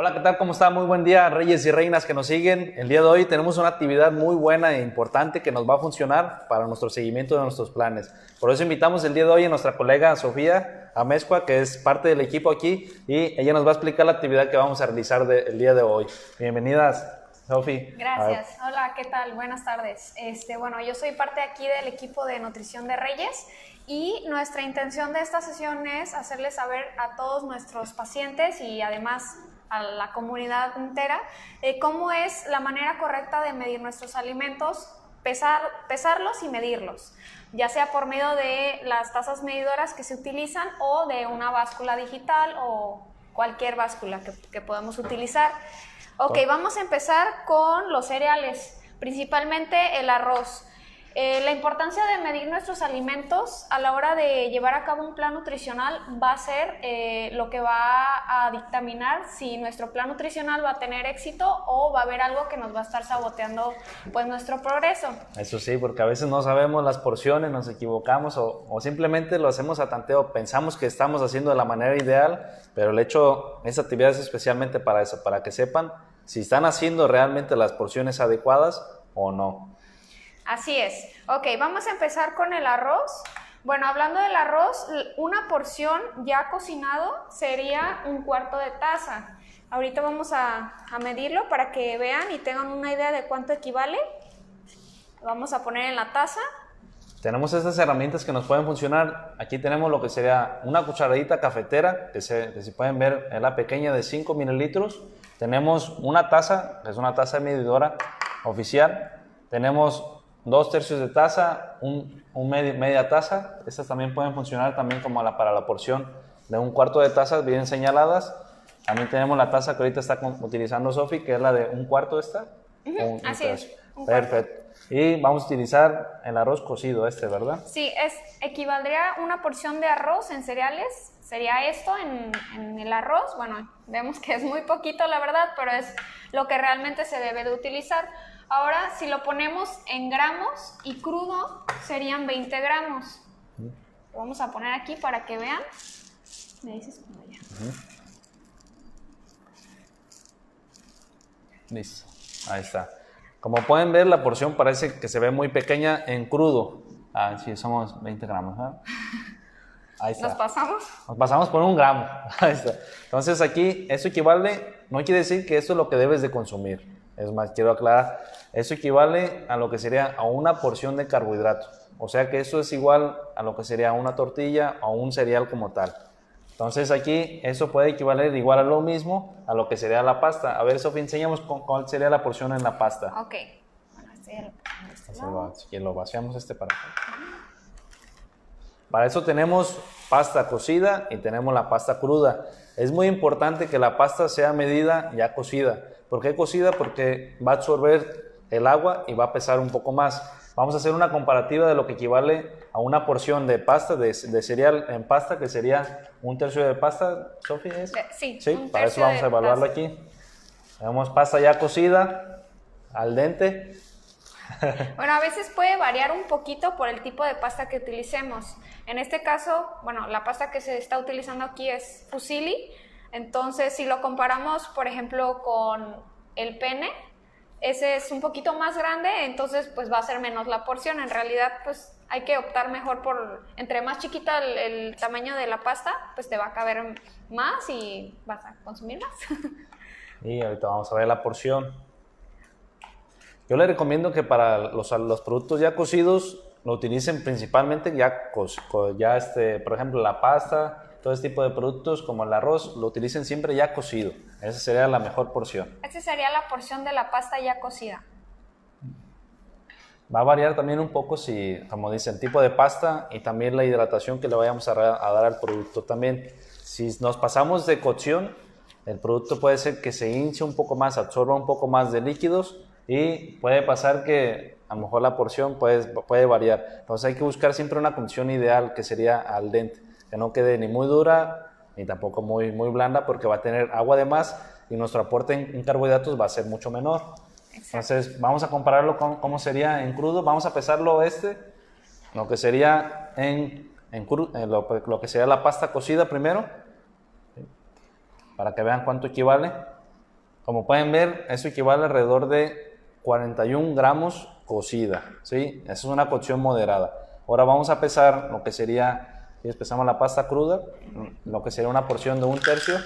Hola, ¿qué tal? ¿Cómo está? Muy buen día, reyes y reinas que nos siguen. El día de hoy tenemos una actividad muy buena e importante que nos va a funcionar para nuestro seguimiento de nuestros planes. Por eso invitamos el día de hoy a nuestra colega Sofía Amezcua, que es parte del equipo aquí, y ella nos va a explicar la actividad que vamos a realizar el día de hoy. Bienvenidas, Sofi. Gracias. Hola, ¿qué tal? Buenas tardes. Bueno, yo soy parte aquí del equipo de nutrición de Reyes y nuestra intención de esta sesión es hacerles saber a todos nuestros pacientes y además a la comunidad entera cómo es la manera correcta de medir nuestros alimentos, pesarlos y medirlos, ya sea por medio de las tazas medidoras que se utilizan o de una báscula digital o cualquier báscula que podamos utilizar. Ok, vamos a empezar con los cereales, principalmente el arroz. La importancia de medir nuestros alimentos a la hora de llevar a cabo un plan nutricional va a ser lo que va a dictaminar si nuestro plan nutricional va a tener éxito o va a haber algo que nos va a estar saboteando pues nuestro progreso. Eso sí, porque a veces no sabemos las porciones, nos equivocamos o simplemente lo hacemos a tanteo, pensamos que estamos haciendo de la manera ideal, pero el hecho, esta actividad es especialmente para eso, para que sepan si están haciendo realmente las porciones adecuadas o no. Así es. Ok, vamos a empezar con el arroz. Bueno, hablando del arroz, una porción ya cocinado sería 1/4 de taza. Ahorita vamos a medirlo para que vean y tengan una idea de cuánto equivale. Lo vamos a poner en la taza. Tenemos estas herramientas que nos pueden funcionar. Aquí tenemos lo que sería una cucharadita cafetera, que si pueden ver es la pequeña de 5 mililitros. Tenemos una taza, que es una taza medidora oficial. Tenemos 2/3 de taza, media taza. Estas también pueden funcionar también como para la porción de 1/4 de taza, bien señaladas. También tenemos la taza que ahorita está utilizando Sofi, que es la de 1/4 esta. Así es. Perfecto. Y vamos a utilizar el arroz cocido ¿verdad? Sí, equivaldría a una porción de arroz en cereales. Sería esto en el arroz. Bueno, vemos que es muy poquito la verdad, pero es lo que realmente se debe de utilizar. Ahora, si lo ponemos en gramos y crudo, serían 20 gramos. Lo vamos a poner aquí para que vean. Me dices cuando ya. Listo, ahí está. Como pueden ver, la porción parece que se ve muy pequeña en crudo. Sí, somos 20 gramos, ¿verdad? Ahí está. ¿Nos pasamos? Nos pasamos por 1 gramo. Ahí está. Entonces aquí, eso equivale, no quiere decir que esto es lo que debes de consumir. Es más, quiero aclarar, eso equivale a lo que sería a una porción de carbohidrato. O sea que eso es igual a lo que sería una tortilla o un cereal como tal. Entonces aquí eso puede equivaler igual a lo mismo a lo que sería la pasta. A ver, Sofía, enseñamos cuál sería la porción en la pasta. Ok. Bueno, Si lo vaciamos para acá. Para eso tenemos pasta cocida y tenemos la pasta cruda. Es muy importante que la pasta sea medida ya cocida. ¿Por qué cocida? Porque va a absorber el agua y va a pesar un poco más. Vamos a hacer una comparativa de lo que equivale a una porción de pasta, de cereal en pasta, que sería 1/3 de pasta, ¿Sofía es? Sí, para eso vamos a evaluarlo aquí. Tenemos pasta ya cocida, al dente. Bueno, a veces puede variar un poquito por el tipo de pasta que utilicemos. En este caso, bueno, la pasta que se está utilizando aquí es fusilli. Entonces, si lo comparamos, por ejemplo, con el pene, ese es un poquito más grande, entonces pues va a ser menos la porción. En realidad, pues hay que optar mejor entre más chiquita el tamaño de la pasta, pues te va a caber más y vas a consumir más. Y ahorita vamos a ver la porción. Yo le recomiendo que para los productos ya cocidos lo utilicen principalmente por ejemplo, la pasta, todo este tipo de productos como el arroz, lo utilicen siempre ya cocido. Esa sería la mejor porción. Esa sería la porción de la pasta ya cocida. Va a variar también un poco como dice, el tipo de pasta y también la hidratación que le vayamos a dar al producto también. Si nos pasamos de cocción, el producto puede ser que se hinche un poco más, absorba un poco más de líquidos y puede pasar que a lo mejor la porción puede variar. Entonces hay que buscar siempre una cocción ideal que sería al dente, que no quede ni muy dura ni tampoco muy blanda, porque va a tener agua de más y nuestro aporte en carbohidratos va a ser mucho menor. Exacto. Entonces vamos a compararlo con cómo sería en crudo. Vamos a pesarlo lo que sería lo que sería la pasta cocida primero, para que vean cuánto equivale. Como pueden ver, eso equivale a alrededor de 41 gramos cocida, ¿sí? Eso es una cocción moderada. Ahora vamos a pesar lo que sería, si pesamos la pasta cruda, lo que sería una porción de 1/3.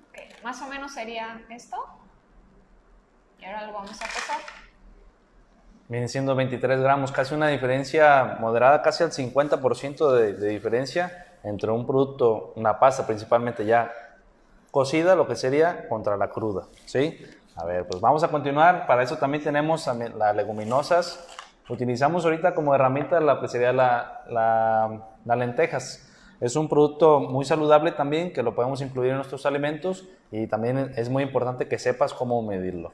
Ok, más o menos sería esto. Y ahora lo vamos a pesar. Viene siendo 23 gramos, casi una diferencia moderada, casi al 50% de diferencia entre un producto, una pasta principalmente ya cocida, lo que sería contra la cruda, ¿sí? A ver, pues vamos a continuar. Para eso también tenemos las leguminosas. Utilizamos ahorita como herramienta la que sería las lentejas. Es un producto muy saludable también, que lo podemos incluir en nuestros alimentos, y también es muy importante que sepas cómo medirlo.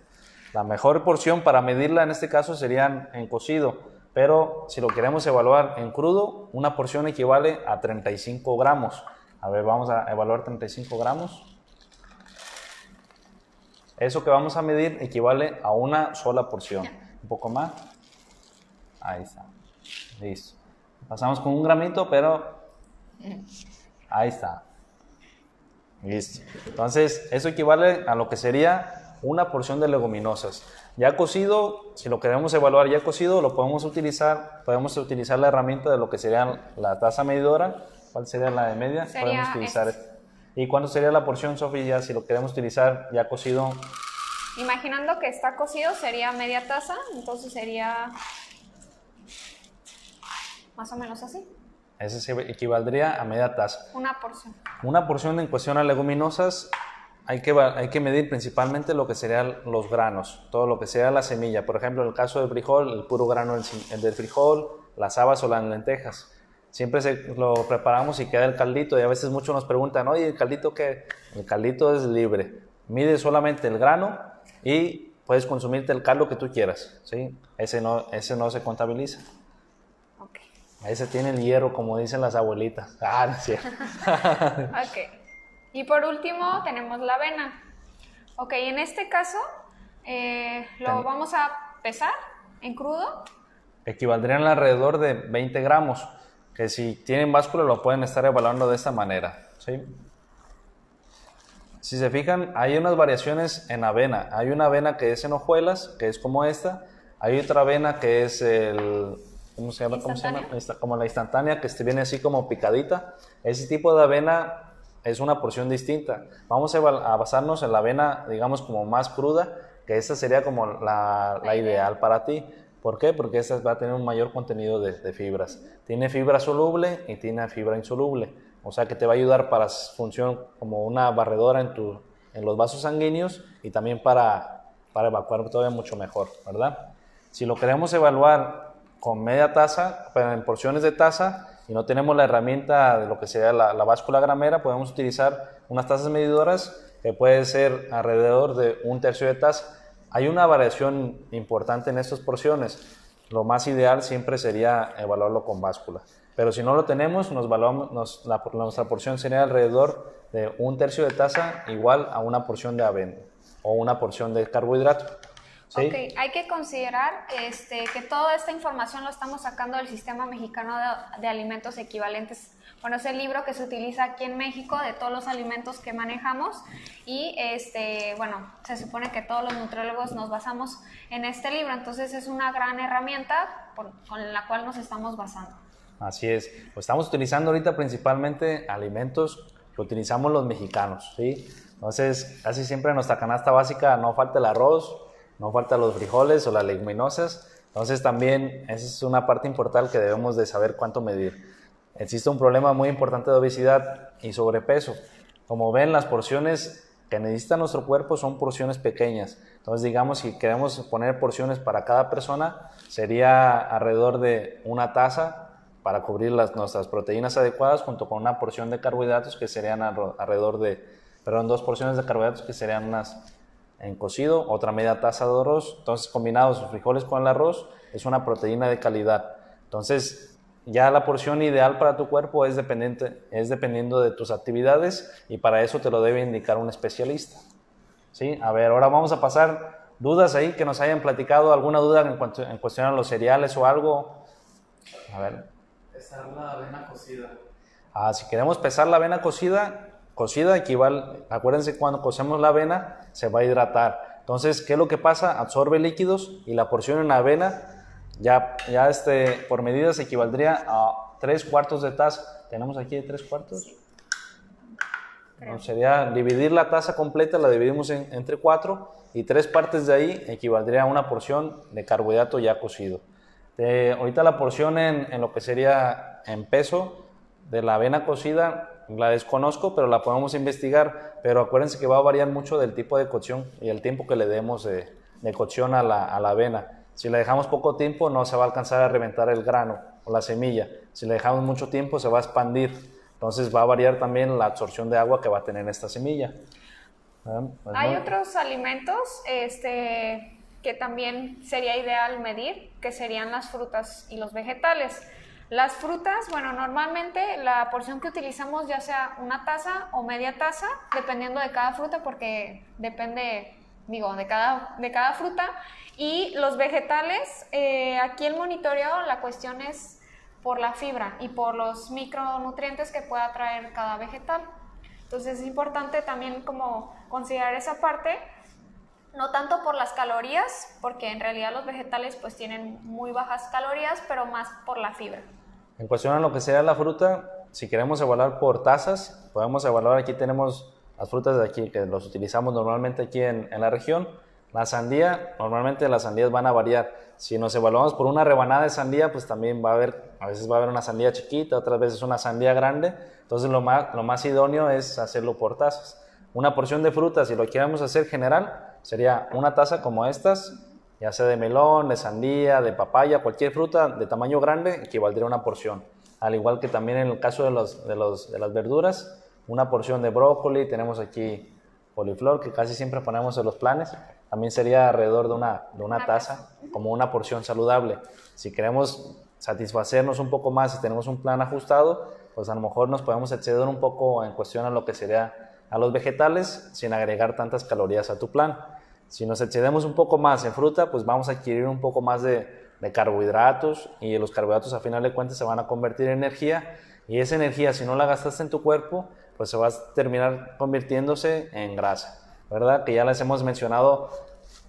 La mejor porción para medirla en este caso serían en cocido, pero si lo queremos evaluar en crudo, una porción equivale a 35 gramos. A ver, vamos a evaluar 35 gramos. Eso que vamos a medir equivale a una sola porción. Un poco más. Ahí está. Listo. Pasamos con 1 gramito, pero ahí está. Listo. Entonces, eso equivale a lo que sería una porción de leguminosas. Ya cocido, si lo queremos evaluar ya cocido, lo podemos utilizar la herramienta de lo que sería la taza medidora. ¿Cuál sería la de media? Podemos utilizar esta. ¿Y cuándo sería la porción, Sofi, ya si lo queremos utilizar ya cocido? Imaginando que está cocido sería media taza, entonces sería más o menos así. Ese se equivaldría a media taza. Una porción. Una porción en cuestión a leguminosas, hay que medir principalmente lo que serían los granos, todo lo que sea la semilla. Por ejemplo, en el caso del frijol, el puro grano del frijol, las habas o las lentejas. Siempre lo preparamos y queda el caldito, y a veces muchos nos preguntan, oye, ¿el caldito qué? El caldito es libre. Mide solamente el grano y puedes consumirte el caldo que tú quieras, ¿sí? Ese no se contabiliza. Okay. Ese tiene el hierro, como dicen las abuelitas. Ah, no es cierto. Ok. Y por último tenemos la avena. Ok, en este caso lo vamos a pesar en crudo. Equivaldrían alrededor de 20 gramos, que si tienen báscula lo pueden estar evaluando de esta manera, ¿sí? Si se fijan, hay unas variaciones en avena. Hay una avena que es en hojuelas, que es como esta. Hay otra avena que es ¿cómo se llama? Como la instantánea, que viene así como picadita. Ese tipo de avena es una porción distinta. Vamos a basarnos en la avena, digamos, como más cruda, que esta sería como la ideal para ti. ¿Por qué? Porque esta va a tener un mayor contenido de fibras. Tiene fibra soluble y tiene fibra insoluble. O sea que te va a ayudar para función como una barredora en los vasos sanguíneos, y también para evacuar todavía mucho mejor, ¿verdad? Si lo queremos evaluar con media taza, pero en porciones de taza, y no tenemos la herramienta de lo que sería la báscula gramera, podemos utilizar unas tazas medidoras que puede ser alrededor de 1/3 de taza. Hay una variación importante en estas porciones. Lo más ideal siempre sería evaluarlo con báscula. Pero si no lo tenemos, nuestra porción sería alrededor de 1/3 de taza, igual a una porción de avena o una porción de carbohidrato. ¿Sí? Ok, hay que considerar que toda esta información lo estamos sacando del Sistema Mexicano de Alimentos Equivalentes. Bueno, es el libro que se utiliza aquí en México de todos los alimentos que manejamos, y bueno, se supone que todos los nutriólogos nos basamos en este libro, entonces es una gran herramienta con la cual nos estamos basando. Así es, pues estamos utilizando ahorita principalmente alimentos que utilizamos los mexicanos, ¿sí? Entonces, casi siempre en nuestra canasta básica no falta el arroz, no faltan los frijoles o las leguminosas. Entonces también esa es una parte importante que debemos de saber cuánto medir. Existe un problema muy importante de obesidad y sobrepeso. Como ven, las porciones que necesita nuestro cuerpo son porciones pequeñas. Entonces, digamos, si queremos poner porciones para cada persona, sería alrededor de una taza para cubrir nuestras proteínas adecuadas, junto con una porción de carbohidratos que serían dos porciones de carbohidratos que serían unas en cocido, otra media taza de arroz. Entonces, combinados los frijoles con el arroz, es una proteína de calidad. Entonces, ya la porción ideal para tu cuerpo es dependiendo de tus actividades, y para eso te lo debe indicar un especialista. ¿Sí? A ver, ahora vamos a pasar ¿Dudas ahí que nos hayan platicado? ¿Alguna duda en cuestión a los cereales o algo? A ver. Pesar la avena cocida. Si queremos pesar la avena cocida equivale, acuérdense, cuando cocemos la avena se va a hidratar. Entonces, ¿qué es lo que pasa? Absorbe líquidos y la porción en avena ya por medidas equivaldría a 3/4 de taza. ¿Tenemos aquí 3/4? No, sería dividir la taza completa, la dividimos entre 4 y 3 partes de ahí equivaldría a una porción de carbohidrato ya cocido. Ahorita la porción en lo que sería en peso de la avena cocida la desconozco, pero la podemos investigar. Pero acuérdense que va a variar mucho del tipo de cocción y el tiempo que le demos de cocción a la avena. Si le dejamos poco tiempo, no se va a alcanzar a reventar el grano o la semilla. Si le dejamos mucho tiempo, se va a expandir. Entonces va a variar también la absorción de agua que va a tener esta semilla. Hay otros alimentos que también sería ideal medir, que serían las frutas y los vegetales. Las frutas, bueno, normalmente la porción que utilizamos ya sea una taza o media taza, dependiendo de cada fruta, porque depende, de cada fruta. Y los vegetales, aquí el monitoreo, la cuestión es por la fibra y por los micronutrientes que pueda traer cada vegetal. Entonces es importante también como considerar esa parte, no tanto por las calorías, porque en realidad los vegetales pues tienen muy bajas calorías, pero más por la fibra. En cuestión a lo que sea la fruta, si queremos evaluar por tazas, podemos evaluar, aquí tenemos las frutas de aquí, que los utilizamos normalmente aquí en la región. La sandía, normalmente las sandías van a variar. Si nos evaluamos por una rebanada de sandía, pues también a veces va a haber una sandía chiquita, otras veces una sandía grande. Entonces lo más idóneo es hacerlo por tazas. Una porción de fruta, si lo queremos hacer general, sería una taza como estas, ya sea de melón, de sandía, de papaya, cualquier fruta de tamaño grande equivaldría a una porción. Al igual que también en el caso de las verduras, una porción de brócoli, tenemos aquí coliflor que casi siempre ponemos en los planes, también sería alrededor de una taza, como una porción saludable. Si queremos satisfacernos un poco más y tenemos un plan ajustado, pues a lo mejor nos podemos exceder un poco en cuestión a lo que sería a los vegetales sin agregar tantas calorías a tu plan. Si nos excedemos un poco más en fruta, pues vamos a adquirir un poco más de carbohidratos, y los carbohidratos a final de cuentas se van a convertir en energía, y esa energía, si no la gastaste en tu cuerpo, pues se va a terminar convirtiéndose en grasa, ¿verdad? Que ya les hemos mencionado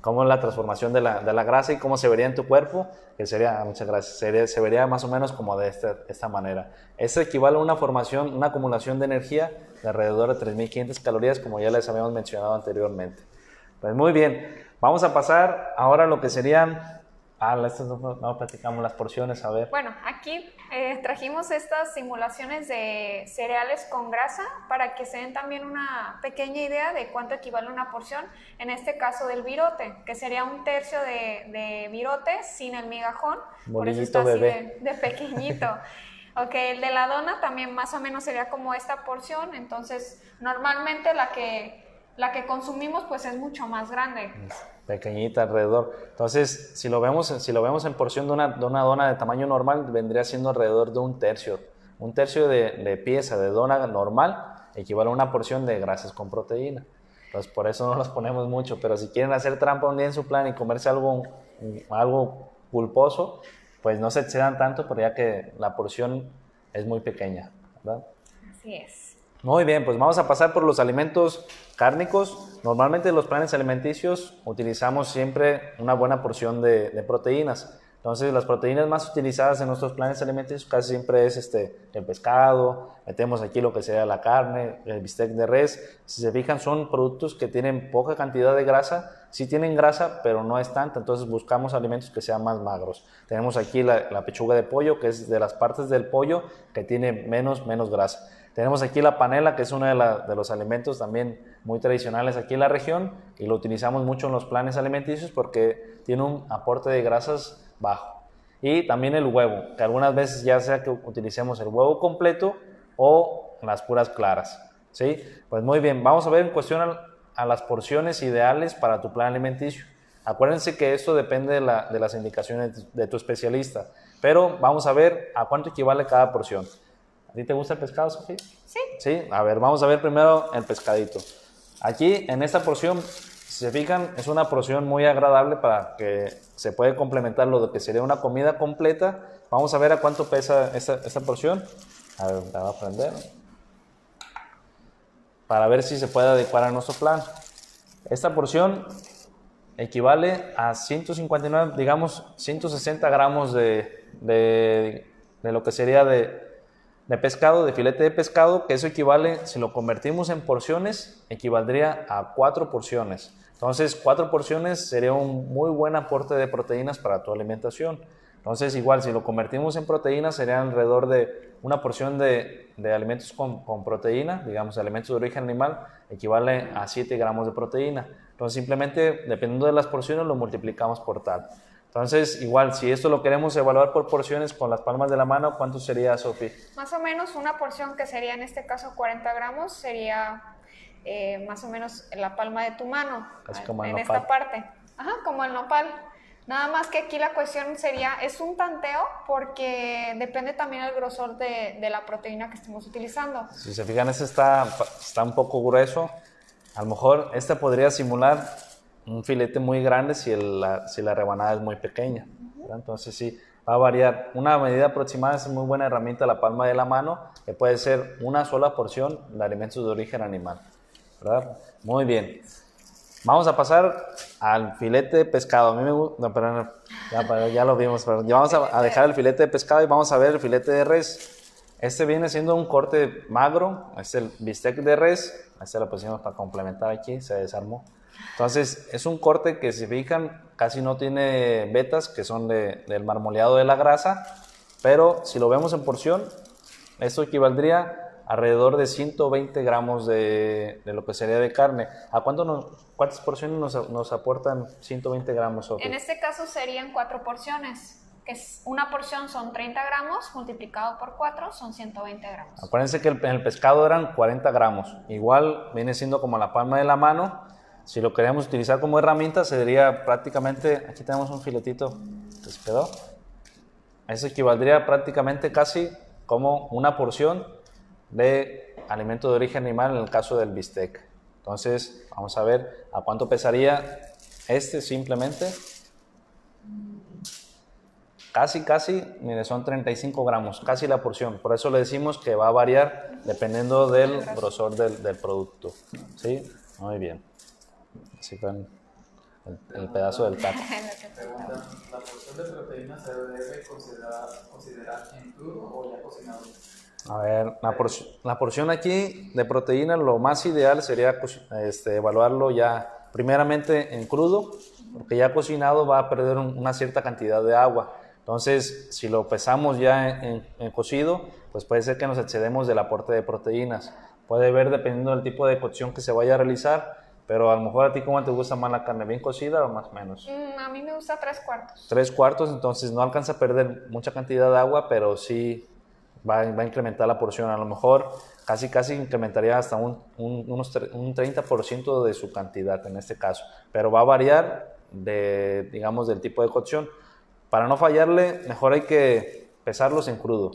cómo es la transformación de la grasa y cómo se vería en tu cuerpo, que sería, muchas gracias, se vería más o menos como de esta manera. Eso equivale a una acumulación de energía de alrededor de 3.500 calorías, como ya les habíamos mencionado anteriormente. Pues muy bien, vamos a pasar ahora a lo que serían, no platicamos las porciones, a ver. Bueno, aquí trajimos estas simulaciones de cereales con grasa para que se den también una pequeña idea de cuánto equivale una porción, en este caso del virote, que sería 1/3 de virote sin el migajón, por eso está así de pequeñito. Ok, el de la dona también más o menos sería como esta porción, entonces normalmente la que consumimos pues es mucho más grande. Pequeñita alrededor. Entonces, si lo vemos en porción de una dona de tamaño normal, vendría siendo alrededor de 1/3. 1/3 de pieza de dona normal equivale a una porción de grasas con proteína. Entonces, por eso no los ponemos mucho. Pero si quieren hacer trampa un día en su plan y comerse algo pulposo, pues no se excedan tanto, pero ya que la porción es muy pequeña, ¿verdad? Así es. Muy bien, pues vamos a pasar por los alimentos cárnicos. Normalmente en los planes alimenticios utilizamos siempre una buena porción de proteínas. Entonces las proteínas más utilizadas en nuestros planes alimenticios casi siempre es el pescado, metemos aquí lo que sea la carne, el bistec de res. Si se fijan, son productos que tienen poca cantidad de grasa, sí tienen grasa, pero no es tanta, entonces buscamos alimentos que sean más magros. Tenemos aquí la pechuga de pollo, que es de las partes del pollo que tiene menos grasa. Tenemos aquí la panela, que es uno de los alimentos también muy tradicionales aquí en la región, y lo utilizamos mucho en los planes alimenticios porque tiene un aporte de grasas bajo. Y también el huevo, que algunas veces ya sea que utilicemos el huevo completo o las puras claras, ¿sí? Pues muy bien, vamos a ver en cuestión a las porciones ideales para tu plan alimenticio. Acuérdense que esto depende de las indicaciones de tu especialista, pero vamos a ver a cuánto equivale cada porción. ¿A ti te gusta el pescado, Sofía? Sí. Sí, a ver, vamos a ver primero el pescadito. Aquí en esta porción Si se fijan, es una porción muy agradable para que se puede complementar lo de que sería una comida completa. Vamos a ver a cuánto pesa esta porción. A ver, la voy a prender. Para ver si se puede adecuar a nuestro plan. Esta porción equivale a 159, digamos 160 gramos de lo que sería de pescado, de filete de pescado, que eso equivale, si lo convertimos en porciones, equivaldría a 4 porciones. Entonces, 4 porciones sería un muy buen aporte de proteínas para tu alimentación. Entonces, igual, si lo convertimos en proteínas, sería alrededor de una porción de alimentos con proteína, digamos, alimentos de origen animal, equivale a 7 gramos de proteína. Entonces, simplemente, dependiendo de las porciones, lo multiplicamos por tal. Entonces, igual, si esto lo queremos evaluar por porciones con las palmas de la mano, ¿cuánto sería, Sofi? Más o menos una porción que sería en este caso 40 gramos sería más o menos la palma de tu mano. Casi como el en nopal. esta parte. Ajá, como el nopal. Nada más que aquí la cuestión sería, es un tanteo porque depende también el grosor de la proteína que estemos utilizando. Si se fijan, este está un poco grueso. A lo mejor este podría simular un filete muy grande si la rebanada es muy pequeña, ¿verdad? Entonces sí, va a variar. Una medida aproximada es muy buena herramienta la palma de la mano, que puede ser una sola porción de alimentos de origen animal, ¿verdad? Muy bien. Vamos a pasar al filete de pescado. A mí me gusta, no, pero ya lo vimos, pero ya vamos a dejar el filete de pescado y vamos a ver el filete de res. Este viene siendo un corte magro, es el bistec de res. Este lo pusimos para complementar aquí, se desarmó. Entonces, es un corte que, si fijan, casi no tiene vetas, que son del marmoleado de la grasa, pero si lo vemos en porción, esto equivaldría alrededor de 120 gramos de lo que sería de carne. ¿A cuántas porciones nos aportan 120 gramos, Sofía? En este caso serían 4 porciones, que es una porción son 30 gramos, multiplicado por 4 son 120 gramos. Acuérdense que en el pescado eran 40 gramos. Igual viene siendo como la palma de la mano. Si lo queremos utilizar como herramienta, sería prácticamente, aquí tenemos un filetito que se quedó. Eso equivaldría prácticamente casi como una porción de alimento de origen animal en el caso del bistec. Entonces, vamos a ver a cuánto pesaría este simplemente. Casi, mire, son 35 gramos, casi la porción. Por eso le decimos que va a variar dependiendo del grosor del producto. ¿Sí? Muy bien. Así fue el pedazo del taco. Pregunta, ¿la porción de proteína se debe considerar en crudo o ya cocinado? A ver, la porción aquí de proteína, lo más ideal sería evaluarlo ya primeramente en crudo, porque ya cocinado va a perder una cierta cantidad de agua. Entonces, si lo pesamos ya en cocido, pues puede ser que nos excedemos del aporte de proteínas. Puede ver dependiendo del tipo de cocción que se vaya a realizar, pero a lo mejor a ti, ¿cómo te gusta más la carne? ¿Bien cocida o más o menos? A mí me gusta 3/4. 3/4, entonces no alcanza a perder mucha cantidad de agua, pero sí va a incrementar la porción. A lo mejor casi incrementaría hasta un 30% de su cantidad en este caso, pero va a variar digamos, del tipo de cocción. Para no fallarle, mejor hay que pesarlos en crudo.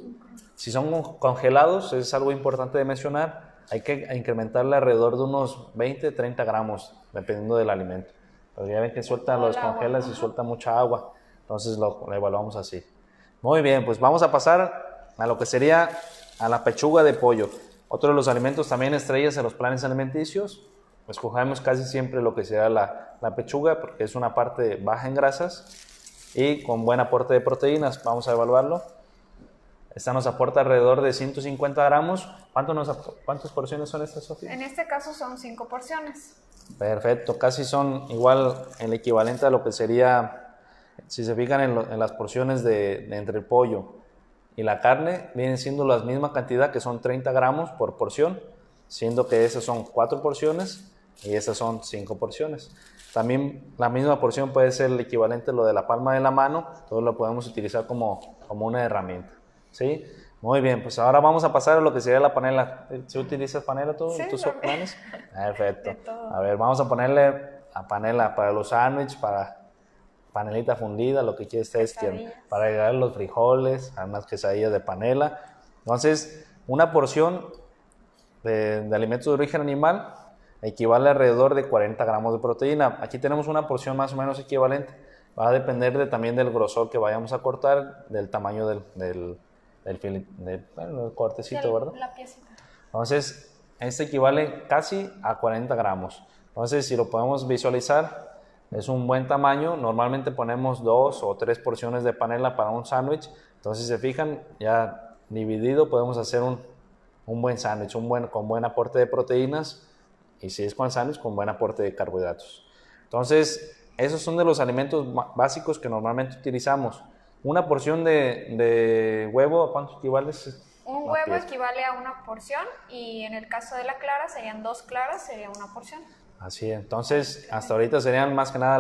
Si son congelados, es algo importante de mencionar, hay que incrementarle alrededor de unos 20-30 gramos, dependiendo del alimento. Pero ya ven que lo descongelas y suelta mucha agua, entonces lo evaluamos así. Muy bien, pues vamos a pasar a lo que sería a la pechuga de pollo. Otro de los alimentos también estrellas en los planes alimenticios. Escogemos casi siempre lo que será la pechuga, porque es una parte baja en grasas y con buen aporte de proteínas. Vamos a evaluarlo. Esta nos aporta alrededor de 150 gramos. ¿Cuántas porciones son estas, Sofía? En este caso son 5 porciones. Perfecto, casi son igual el equivalente a lo que sería, si se fijan en las porciones entre el pollo y la carne, vienen siendo la misma cantidad, que son 30 gramos por porción, siendo que esas son 4 porciones y esas son 5 porciones. También la misma porción puede ser el equivalente a lo de la palma de la mano, todo lo podemos utilizar como una herramienta. ¿Sí? Muy bien, pues ahora vamos a pasar a lo que sería la panela. ¿Sí utilizas panela tú en tus planes? Perfecto. A ver, vamos a ponerle a panela para los sándwiches, para panelita fundida, lo que ustedes quieran, para agregar los frijoles, además quesadillas de panela. Entonces, una porción de alimentos de origen animal equivale alrededor de 40 gramos de proteína. Aquí tenemos una porción más o menos equivalente. Va a depender también del grosor que vayamos a cortar, del tamaño del cortecito, ¿verdad? La piecita. Entonces, este equivale casi a 40 gramos. Entonces, si lo podemos visualizar, es un buen tamaño. Normalmente ponemos 2 o 3 porciones de panela para un sándwich. Entonces, si se fijan, ya dividido podemos hacer un buen sándwich, con buen aporte de proteínas. Y si es con sándwich, con buen aporte de carbohidratos. Entonces, esos son de los alimentos básicos que normalmente utilizamos. Una porción de huevo, ¿a cuánto equivale? Un huevo equivale a una porción y en el caso de la clara serían 2 claras, sería una porción. Así es. Entonces, hasta ahorita serían más que nada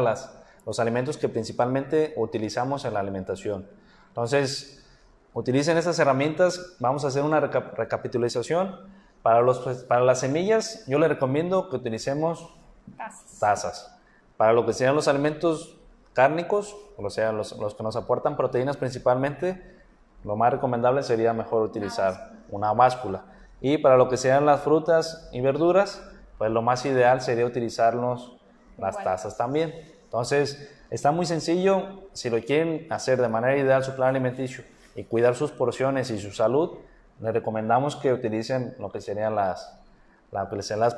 los alimentos que principalmente utilizamos en la alimentación. Entonces, utilicen estas herramientas. Vamos a hacer una recapitulación. Para las semillas, yo les recomiendo que utilicemos tazas. Para lo que sean los alimentos cárnicos, o sea, los que nos aportan proteínas principalmente, lo más recomendable sería mejor utilizar una báscula. Y para lo que sean las frutas y verduras, pues lo más ideal sería utilizar las tazas también. Entonces, está muy sencillo. Si lo quieren hacer de manera ideal su plan alimenticio y cuidar sus porciones y su salud, les recomendamos que utilicen lo que serían las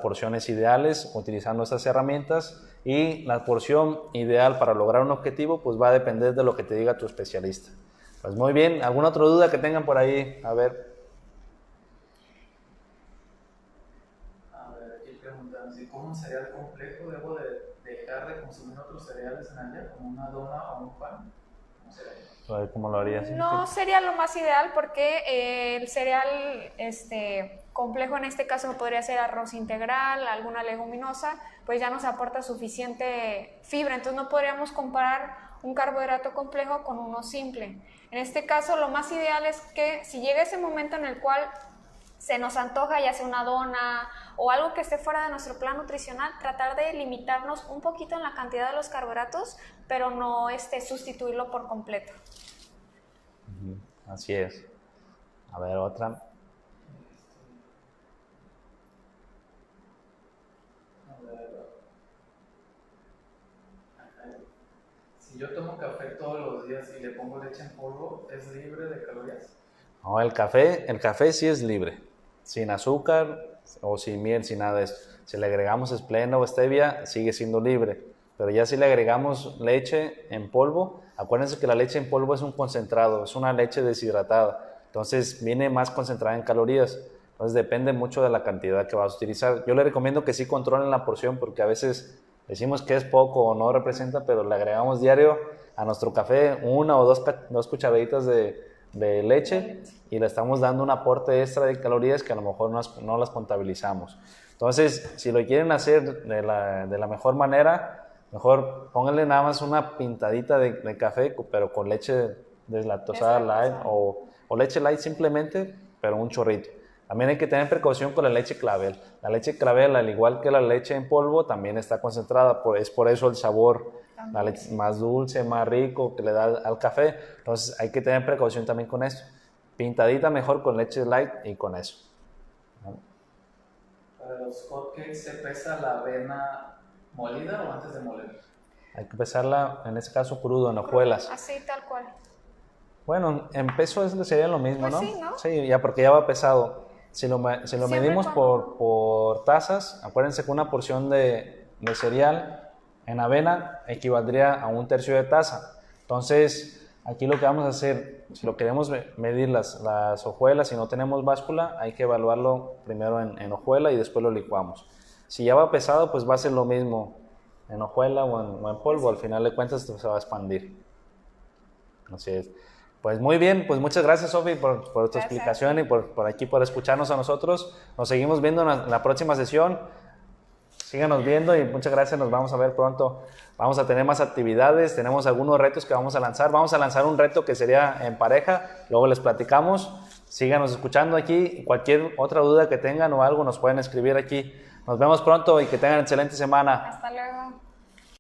porciones ideales, utilizando estas herramientas, y la porción ideal para lograr un objetivo pues va a depender de lo que te diga tu especialista. Pues muy bien, ¿alguna otra duda que tengan por ahí? A ver, aquí preguntan, si como un cereal complejo debo de dejar de consumir otros cereales en el día, como una dona o un pan. a ver cómo lo harías. No sería lo más ideal porque el cereal complejo en este caso podría ser arroz integral, alguna leguminosa, pues ya nos aporta suficiente fibra, entonces no podríamos comparar un carbohidrato complejo con uno simple. En este caso lo más ideal es que si llega ese momento en el cual se nos antoja ya sea una dona o algo que esté fuera de nuestro plan nutricional, tratar de limitarnos un poquito en la cantidad de los carbohidratos, pero no sustituirlo por completo. Así es. A ver, otra. Si yo tomo café todos los días y le pongo leche en polvo, ¿es libre de calorías? No, el café sí es libre, sin azúcar o sin miel, sin nada de eso. Si le agregamos esplenda o stevia, sigue siendo libre. Pero ya si le agregamos leche en polvo, acuérdense que la leche en polvo es un concentrado, es una leche deshidratada. Entonces viene más concentrada en calorías. Entonces depende mucho de la cantidad que vas a utilizar. Yo le recomiendo que sí controlen la porción porque a veces decimos que es poco o no representa, pero le agregamos diario a nuestro café 1 o 2 cucharaditas de leche y le estamos dando un aporte extra de calorías que a lo mejor no las contabilizamos. Entonces, si lo quieren hacer de la mejor manera, mejor pónganle nada más una pintadita de café, pero con leche deslactosada light o leche light simplemente, pero un chorrito. También hay que tener precaución con la leche clavel. La leche clavel, al igual que la leche en polvo, también está concentrada, es por eso el sabor la leche más dulce, más rico que le da al café. Entonces hay que tener precaución también con esto. Pintadita mejor con leche light y con eso. Para los hotcakes, ¿se pesa la avena molida o antes de moler? Hay que pesarla, en este caso crudo, en hojuelas. Así, tal cual. Bueno, en peso sería lo mismo, pues ¿no? Sí, ¿no? Sí, ya porque ya va pesado. Si lo medimos por tazas, acuérdense que una porción de cereal en avena equivaldría a 1/3 de taza. Entonces, aquí lo que vamos a hacer, si lo queremos medir las hojuelas y no tenemos báscula, hay que evaluarlo primero en hojuela y después lo licuamos. Si ya va pesado, pues va a ser lo mismo en hojuela o en polvo. Al final de cuentas se va a expandir. Así es. Pues muy bien, pues muchas gracias, Sofi, por tu explicación y por escucharnos a nosotros. Nos seguimos viendo en la próxima sesión. Síganos viendo y muchas gracias, nos vamos a ver pronto. Vamos a tener más actividades, tenemos algunos retos que vamos a lanzar. Vamos a lanzar un reto que sería en pareja, luego les platicamos. Síganos escuchando aquí. Cualquier otra duda que tengan o algo nos pueden escribir aquí. Nos vemos pronto y que tengan excelente semana. Hasta luego.